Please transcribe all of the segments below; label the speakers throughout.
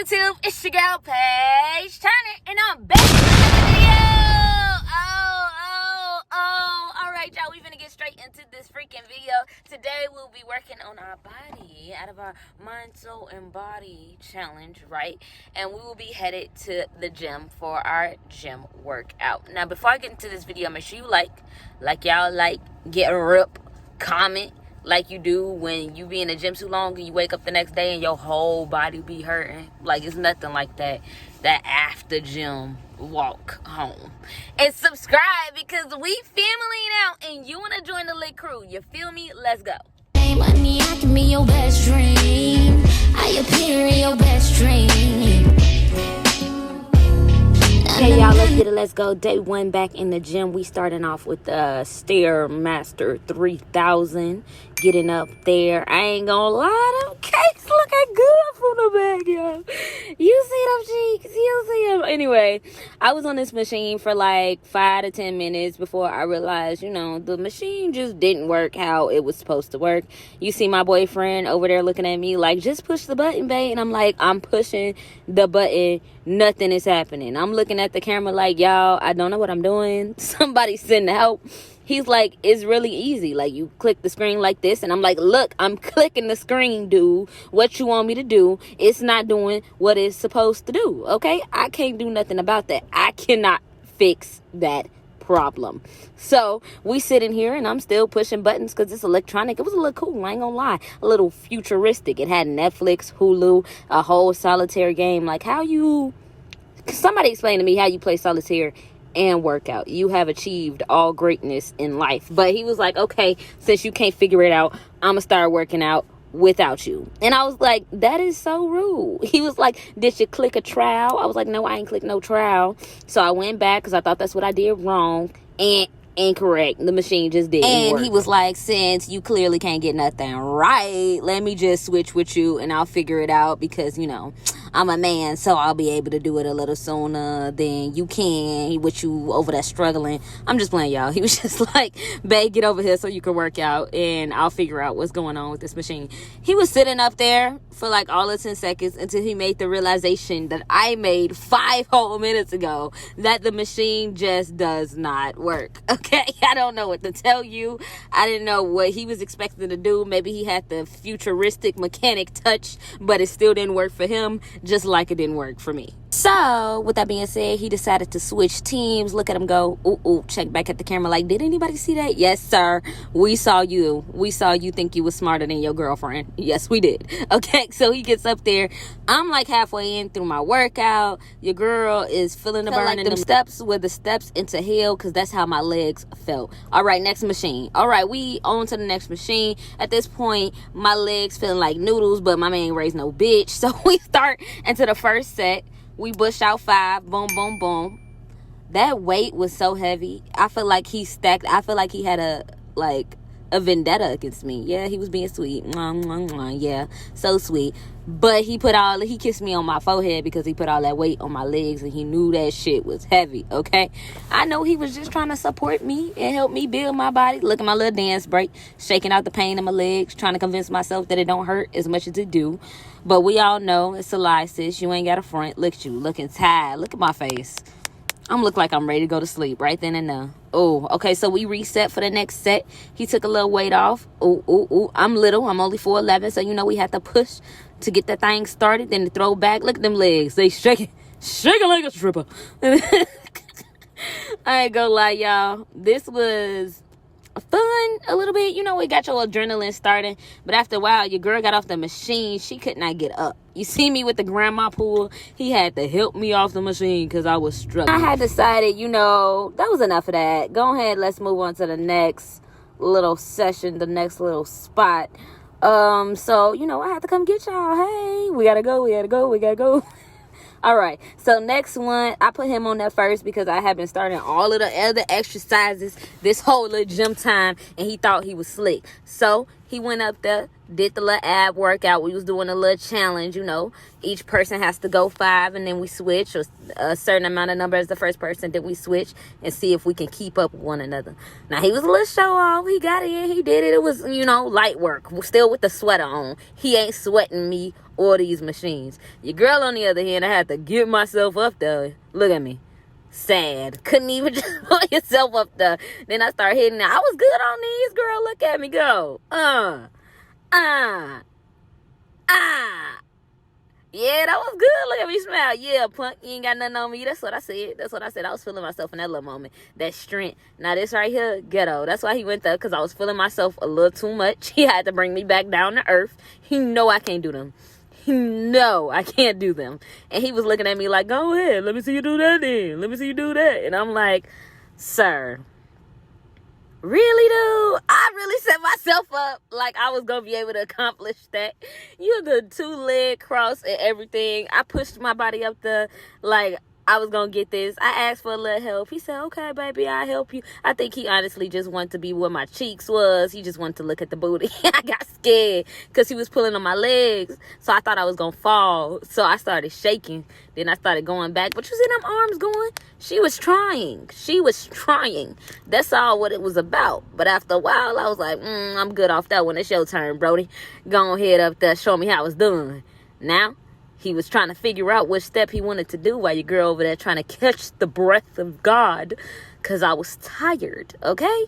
Speaker 1: YouTube? It's your girl PageTurner, and I'm back with another video. Alright, y'all, we finna get straight into this freaking video. Today we'll be working on our body out of our mind, soul, and body challenge, right? And we will be headed to the gym for our gym workout. Now, before I get into this video, make sure you like y'all get a rip, comment, like you do when you be in the gym too long and you wake up the next day and your whole body be hurting. Like, it's nothing like that after gym walk home. And subscribe, because we family now and you want to join the lit crew. You feel me? Let's go.
Speaker 2: Hey, money, I can be your best dream. I appear in your best dream.
Speaker 1: Okay, y'all, let's get it. Let's go. Day one back in the gym. We starting off with the Stair Master 3000. Getting up there. I ain't gonna lie, them cakes looking good from the back, y'all. You see them cheeks? You see them? Anyway, I was on this machine for like 5 to 10 minutes before I realized, the machine just didn't work how it was supposed to work. You see my boyfriend over there looking at me like, just push the button, babe. And I'm like, I'm pushing the button. Nothing is happening. I'm looking at the camera like, y'all, I don't know what I'm doing. Somebody send help. He's like, it's really easy. Like, you click the screen like this. And I'm like, look, I'm clicking the screen, dude. What you want me to do? It's not doing what it's supposed to do. Okay? I can't do nothing about that. I cannot fix that problem. So we sit in here and I'm still pushing buttons because it's electronic. It was a little cool, I ain't gonna lie. A little futuristic. It had Netflix, Hulu, a whole solitaire game. Like, somebody explain to me how you play solitaire and workout. You have achieved all greatness in life. But he was like, okay, since you can't figure it out, I'm gonna start working out without you. And I was like, that is so rude. He was like, did you click a trial? I was like, no, I ain't clicked no trial. So I went back because I thought that's what I did wrong. And incorrect. The machine just didn't work. He was like, since you clearly can't get nothing right, let me just switch with you and I'll figure it out, because I'm a man, so I'll be able to do it a little sooner than you can with you over there struggling. I'm just playing, y'all. He was just like, babe, get over here so you can work out and I'll figure out what's going on with this machine. He was sitting up there for like all of 10 seconds until he made the realization that I made 5 whole minutes ago that the machine just does not work. Okay, I don't know what to tell you. I didn't know what he was expecting to do. Maybe he had the futuristic mechanic touch, but it still didn't work for him, just like it didn't work for me. So, with that being said, he decided to switch teams. Look at him go. Ooh, check back at the camera like, did anybody see that? Yes, sir. We saw you. We saw you think you was smarter than your girlfriend. Yes, we did. Okay, so he gets up there. I'm like halfway in through my workout. Your girl is feeling the burn in them steps with the steps into hell, because that's how my legs felt. All right, next machine. All right, we on to the next machine. At this point, my legs feeling like noodles, but my man ain't raised no bitch. So we start into the first set. We pushed out 5. Boom, boom, boom. That weight was so heavy. I feel like he stacked. I feel like he had a vendetta against me. Yeah, he was being sweet. Mwah, mwah, mwah. Yeah, so sweet. But he kissed me on my forehead because he put all that weight on my legs and he knew that shit was heavy, okay? I know he was just trying to support me and help me build my body. Look at my little dance break, shaking out the pain in my legs, trying to convince myself that it don't hurt as much as it do. But we all know it's a lie, sis. You ain't got a front. Look at you, looking tired. Look at my face. I'm look like I'm ready to go to sleep right then and there. Oh, okay, so we reset for the next set. He took a little weight off. Ooh. I'm little. I'm only 4'11", so we had to push to get that thing started. Then to throw back. Look at them legs. They shaking like a stripper. I ain't gonna lie, y'all. This was fun a little bit. It got your adrenaline starting. But after a while, your girl got off the machine. She could not get up. You see me with the grandma pool? He had to help me off the machine because I was struggling. I had decided, that was enough of that. Go ahead, let's move on to the next little session, the next little spot. So, I had to come get y'all. Hey, we gotta go. All right, so next one, I put him on that first because I have been starting all of the other exercises this whole little gym time, and he thought he was slick. So He went up there, did the little ab workout. We was doing a little challenge, you know. Each person has to go 5, and then we switch. Or a certain amount of numbers the first person, then we switch and see if we can keep up with one another. Now, he was a little show off. He got in. He did it. It was, you know, light work. Still with the sweater on. He ain't sweating me or these machines. Your girl, on the other hand, I had to get myself up there. Look at me. Sad. Couldn't even just put yourself up there. Then I started hitting it. I was good on these, girl. Look at me go. Yeah, that was good. Look at me smile. Yeah, punk, you ain't got nothing on me. That's what I said. I was feeling myself in that little moment. That strength. Now this right here, ghetto. That's why he went there, because I was feeling myself a little too much. He had to bring me back down to earth. He know I can't do them. No, I can't do them. And he was looking at me like, go ahead, let me see you do that then. Let me see you do that. And I'm like, sir, really, dude? I really set myself up like I was going to be able to accomplish that. You the 2-leg cross and everything. I pushed my body up the, like, I was going to get this. I asked for a little help. He said, okay, baby, I'll help you. I think he honestly just wanted to be where my cheeks was. He just wanted to look at the booty. I got scared because he was pulling on my legs. So I thought I was going to fall. So I started shaking. Then I started going back. But you see them arms going? She was trying. That's all what it was about. But after a while, I was like, I'm good off that one. It's your turn, Brody. Go ahead up there. Show me how it's done. Now, he was trying to figure out what step he wanted to do while your girl over there trying to catch the breath of God, because I was tired, okay?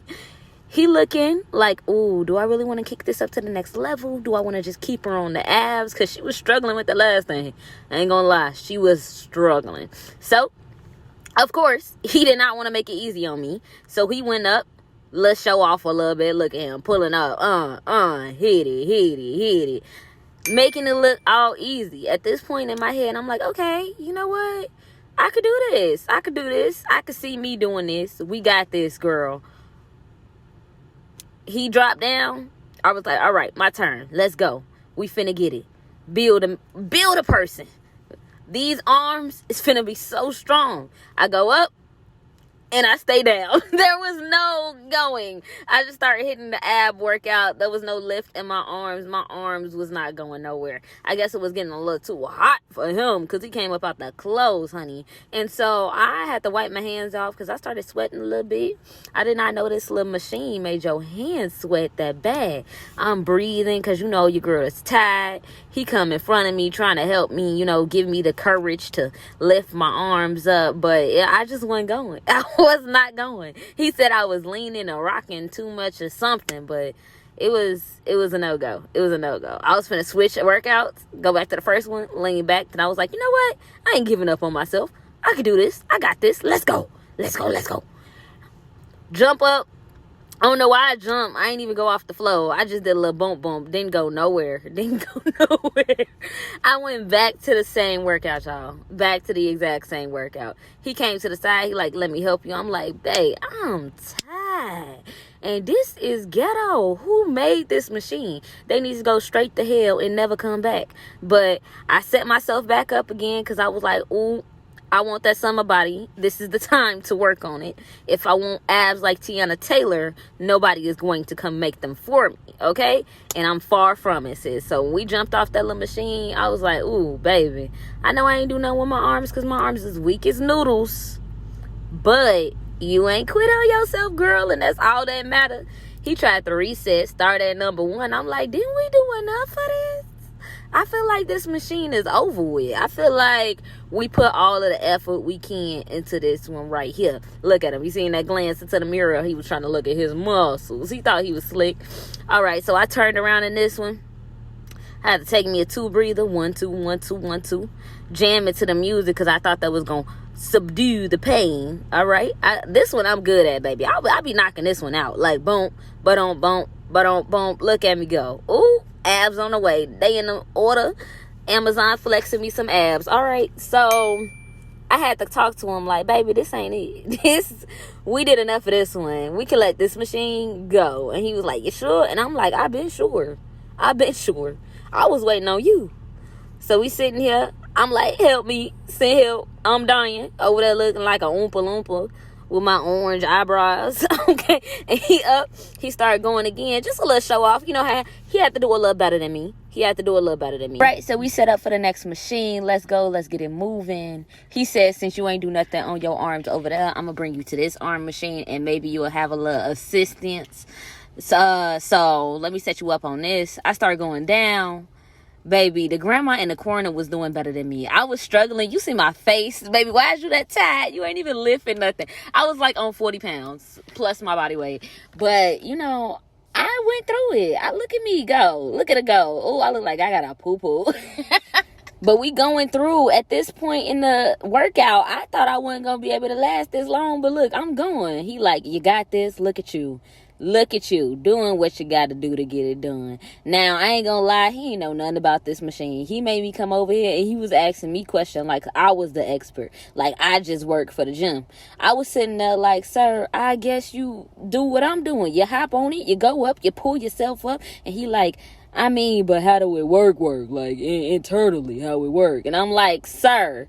Speaker 1: He looking like, ooh, do I really want to kick this up to the next level? Do I want to just keep her on the abs? Because she was struggling with the last thing. I ain't gonna lie. She was struggling. So, of course, he did not want to make it easy on me. So he went up. Let's show off a little bit. Look at him pulling up. Hit it. Making it look all easy. At this point in my head, I'm like, okay, you know what? I could do this. I could see me doing this. We got this, girl. He dropped down. I was like, all right, my turn. Let's go. We finna get it. Build a person. These arms is finna be so strong. I go up. And I stay down. There was no going. I just started hitting the ab workout. There was no lift in my arms. My arms was not going nowhere. I guess it was getting a little too hot for him because he came up out the clothes, honey. And so I had to wipe my hands off because I started sweating a little bit. I did not know this little machine made your hands sweat that bad. I'm breathing because, you know, your girl is tired. He come in front of me trying to help me, you know, give me the courage to lift my arms up. But I just wasn't going. I was not going. He said I was leaning or rocking too much or something, but it was a no-go. It was a no-go. I was finna switch workouts, go back to the first one, lean back, and I was like, you know what? I ain't giving up on myself. I can do this. I got this. Let's go. Jump up. I don't know why I jumped. I ain't even go off the floor. I just did a little bump. Didn't go nowhere. I went back to the same workout, y'all. Back to the exact same workout. He came to the side. He like, let me help you. I'm like, babe, I'm tired. And this is ghetto. Who made this machine? They need to go straight to hell and never come back. But I set myself back up again because I was like, ooh, I want that summer body. This is the time to work on it. If I want abs like Tiana Taylor, nobody is going to come make them for me, okay? And I'm far from it, sis. So when we jumped off that little machine, I was like, ooh, baby. I know I ain't do nothing with my arms because my arms is weak as noodles. But you ain't quit on yourself, girl, and that's all that matters. He tried to reset, start at number 1. I'm like, didn't we do enough for this? I feel like this machine is over with. I feel like we put all of the effort we can into this one right here. Look at him. You seen that glance into the mirror? He was trying to look at his muscles. He thought he was slick. All right, so I turned around in this one. I had to take me a 2 breather. 1, 2, 1, 2, 1, 2. Jam it to the music because I thought that was going to subdue the pain. All right? This one I'm good at, baby. I'll be knocking this one out. Like, boom, ba-dum, boom, ba-dum, boom. Look at me go. Ooh. Abs on the way. They in the order. Amazon flexing me some abs. All right. So I had to talk to him like, baby, this ain't it. We did enough of this one. We can let this machine go. And he was like, you sure? And I'm like, I've been sure. I was waiting on you. So we sitting here. I'm like, help me. Send help. I'm dying. Over there looking like a oompa loompa with my orange eyebrows. Okay, and he started going again, just a little show off. You know how he had to do a little better than me. Right, so we set up for the next machine. Let's go. Let's get it moving. He said, since you ain't do nothing on your arms over there, I'm gonna bring you to this arm machine, and maybe you'll have a little assistance. So let me set you up on this. I started going down. Baby, the grandma in the corner was doing better than me. I was struggling. You see my face. Baby, why is you that tired? You ain't even lifting nothing. I was like on 40 pounds plus my body weight. But, you know, I went through it. Look at me go. Look at her go. Oh, I look like I got a poo-poo. But we going through at this point in the workout. I thought I wasn't going to be able to last this long. But look, I'm going. He like, you got this. Look at you. Look at you doing what you got to do to get it done. Now, I ain't gonna lie, he ain't know nothing about this machine. He made me come over here and he was asking me questions like I was the expert. Like I just work for the gym. I was sitting there like, sir, I guess you do what I'm doing. You hop on it, you go up, you pull yourself up. And he like, I mean, but how do it work? Like internally, how it work? And I'm like, sir,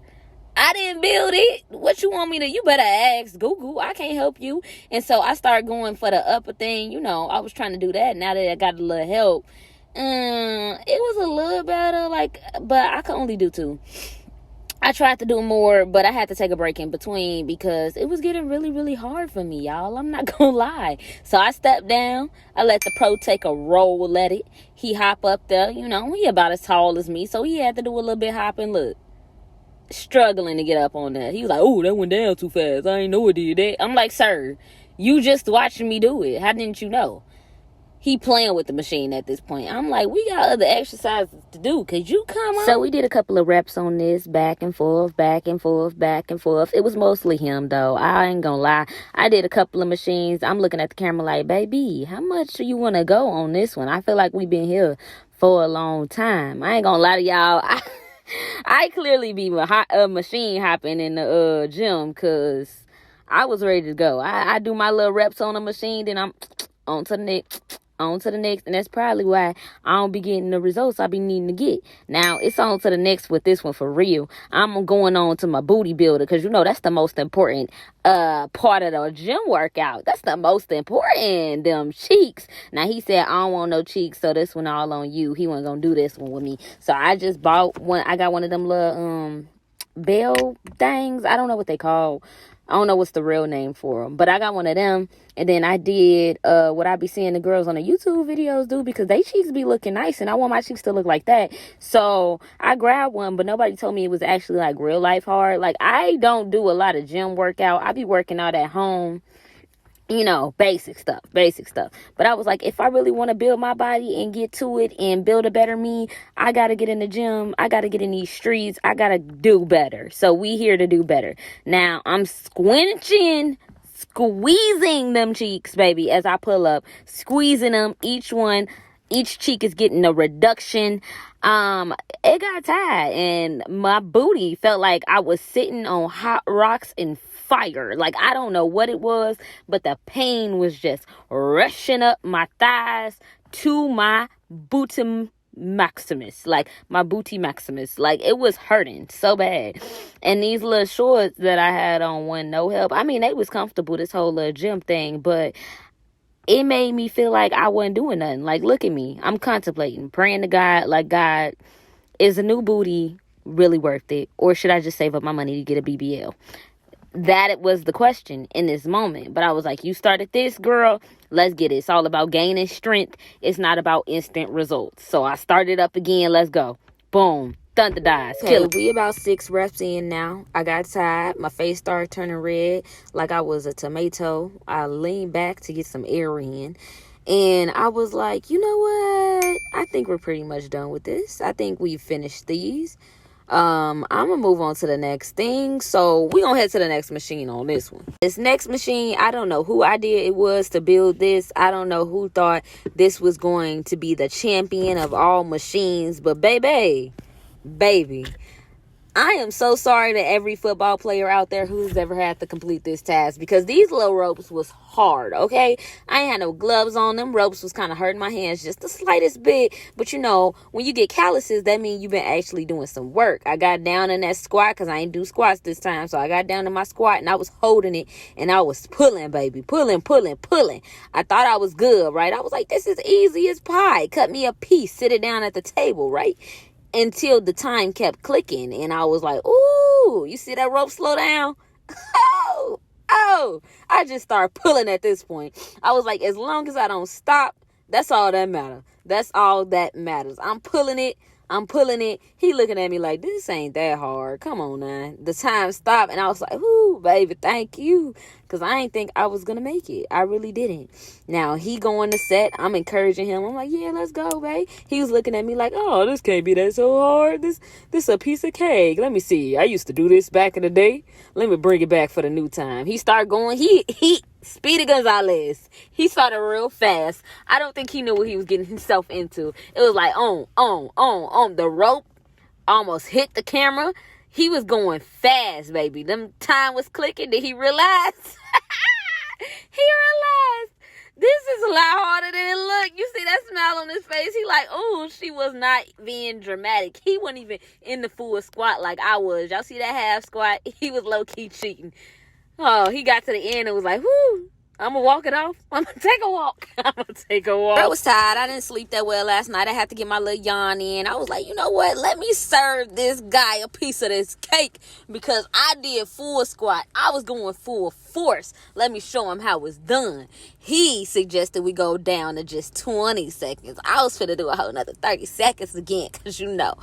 Speaker 1: I didn't build it. What you want me to? You better ask Google. I can't help you. And so I started going for the upper thing. You know, I was trying to do that. Now that I got a little help, it was a little better. Like, but I could only do 2. I tried to do more, but I had to take a break in between because it was getting really, really hard for me, y'all. I'm not gonna lie. So I stepped down. I let the pro take a roll at it. He hop up there. You know, he about as tall as me, so he had to do a little bit hopping. Look. Struggling to get up on that. He was like, oh, that went down too fast. I ain't know it did that. I'm like, sir, you just watching me do it. How didn't you know? He playing with the machine at this point. I'm like, we got other exercises to do. Could you come on? So we did a couple of reps on this, back and forth, back and forth, back and forth. It was mostly him, though. I ain't gonna lie. I did a couple of machines. I'm looking at the camera like, baby, how much do you want to go on this one? I feel like we've been here for a long time. I ain't gonna lie to y'all. I clearly be machine hopping in the gym because I was ready to go. I do my little reps on the machine, then I'm on to the next, and that's probably why I don't be getting the results I be needing to get. Now, it's on to the next with this one for real. I'm going on to my booty builder because, you know, that's the most important part of the gym workout. That's the most important, them cheeks. Now, he said, I don't want no cheeks, so this one all on you. He wasn't going to do this one with me. So I just bought one. I got one of them little bell things. I don't know what they call. I don't know what's the real name for them, but I got one of them. And then I did what I be seeing the girls on the YouTube videos do because they cheeks be looking nice and I want my cheeks to look like that. So I grabbed one, but nobody told me it was actually like real life hard. Like I don't do a lot of gym workout. I be working out at home. You know, basic stuff. But I was like, if I really want to build my body and get to it and build a better me, I got to get in the gym. I got to get in these streets. I got to do better. So we here to do better. Now, I'm squeezing them cheeks, baby, as I pull up. Squeezing them, each cheek is getting a reduction. It got tight and my booty felt like I was sitting on hot rocks and fire. Like, I don't know what it was, but the pain was just rushing up my thighs to my booty maximus. Like, it was hurting so bad. And these little shorts that I had on wasn't no help. I mean, they was comfortable, this whole little gym thing, but it made me feel like I wasn't doing nothing. Like, look at me. I'm contemplating, praying to God, like, God, is a new booty really worth it? Or should I just save up my money to get a BBL? That was the question in this moment. But I was like, you started this, girl. Let's get it. It's all about gaining strength. It's not about instant results. So I started up again. Let's go. Boom. Thunder dies. Okay, we about 6 reps in now. I got tired. My face started turning red like I was a tomato. I leaned back to get some air in. And I was like, you know what? I think we're pretty much done with this. I think we've finished these. I'm gonna move on to the next thing. So we're gonna head to the next machine on this one. This next machine, I don't know who idea it was to build this. I don't know who thought this was going to be the champion of all machines, but baby, I am so sorry to every football player out there who's ever had to complete this task, because these little ropes was hard, okay? I ain't had no gloves on. Them ropes was kind of hurting my hands just the slightest bit. But, you know, when you get calluses, that means you've been actually doing some work. I got down in that squat because I ain't do squats this time. So I got down in my squat and I was holding it and I was pulling, baby. Pulling. I thought I was good, right? I was like, this is easy as pie. Cut me a piece. Sit it down at the table, right? Until the time kept clicking and I was like, ooh, you see that rope slow down? Oh, I just started pulling at this point. I was like, as long as I don't stop, that's all that matters. That's all that matters. I'm pulling it. He looking at me like, this ain't that hard. Come on now. The time stopped and I was like, ooh, baby, thank you. Because I ain't think I was going to make it. I really didn't. Now, he going to set. I'm encouraging him. I'm like, yeah, let's go, babe. He was looking at me like, oh, this can't be that so hard. This a piece of cake. Let me see. I used to do this back in the day. Let me bring it back for the new time. He started going. He Speedy Gonzalez. He started real fast. I don't think he knew what he was getting himself into. It was like, on. The rope almost hit the camera. He was going fast, baby. Them time was clicking. Did he realize? He realized this is a lot harder than it looked. You see that smile on his face? He like, oh, she was not being dramatic. He wasn't even in the full squat like I was. Y'all see that half squat? He was low-key cheating. Oh, he got to the end and was like, whoo, I'm going to walk it off. I'm going to take a walk. I was tired. I didn't sleep that well last night. I had to get my little yawn in. I was like, you know what? Let me serve this guy a piece of this cake because I did full squat. I was going full force. Let me show him how it's done. He suggested we go down to just 20 seconds. I was finna do a whole nother 30 seconds again because, you know,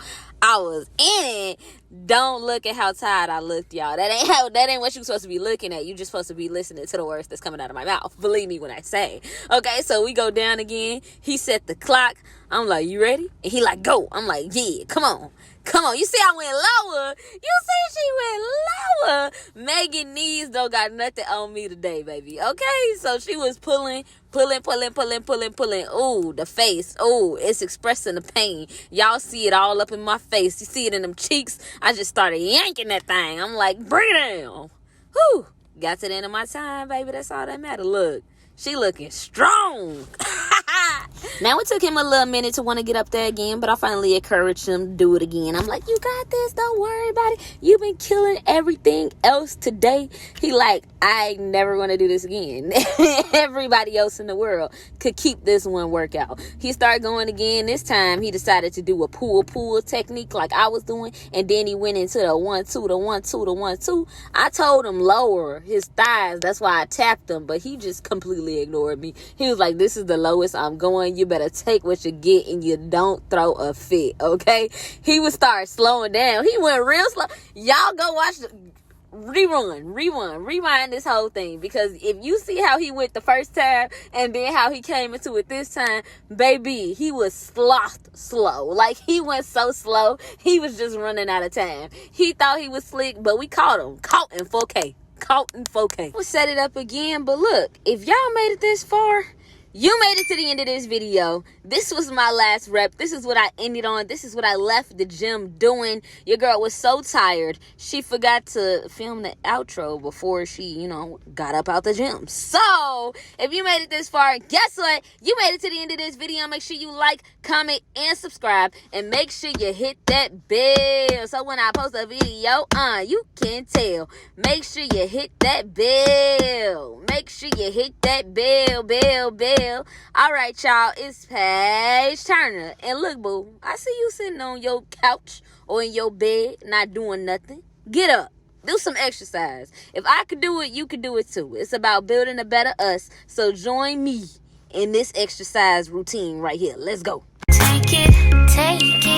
Speaker 1: I was in it. Don't look at how tired I looked, y'all. That ain't what you're supposed to be looking at. You're just supposed to be listening to the words that's coming out of my mouth. Believe me when I say. Okay, so we go down again. He set the clock. I'm like, you ready? And he like, go. I'm like, yeah, come on. You see I went lower. You see she went lower. Megan knees don't got nothing on me today, baby. Okay, so she was pulling. Ooh, the face. Ooh, it's expressing the pain. Y'all see it all up in my face. You see it in them cheeks. I just started yanking that thing. I'm like, bring it down. Whew. Got to the end of my time, baby. That's all that matters. Look, she looking strong. Now, it took him a little minute to want to get up there again, but I finally encouraged him to do it again. I'm like, you got this. Don't worry about it. You've been killing everything else today. He like, I ain't never going to do this again. Everybody else in the world could keep this one workout. He started going again. This time, he decided to do a pull technique like I was doing, and then he went into the 1-2, the 1-2, the 1-2. I told him lower his thighs. That's why I tapped him, but he just completely ignored me. He was like, this is the lowest I'm going. You better take what you get and you don't throw a fit, okay? He would start slowing down. He went real slow. Y'all go watch the rewind this whole thing, because if you see how he went the first time and then how he came into it this time, baby, he was slow. Like, he went so slow, he was just running out of time. He thought he was slick, but we caught him. Caught in 4K. We'll set it up again, but look, if y'all made it this far, you made it to the end of this video. This was my last rep. This is what I ended on. This is what I left the gym doing. Your girl was so tired. She forgot to film the outro before she, got up out the gym. So, if you made it this far, guess what? You made it to the end of this video. Make sure you like, comment, and subscribe. And make sure you hit that bell. So when I post a video, you can tell. Make sure you hit that bell. Make sure you hit that bell. All right, y'all, it's PageTurner. And look, boo, I see you sitting on your couch or in your bed not doing nothing. Get up. Do some exercise. If I could do it, you could do it too. It's about building a better us. So join me in this exercise routine right here. Let's go.
Speaker 2: Take it.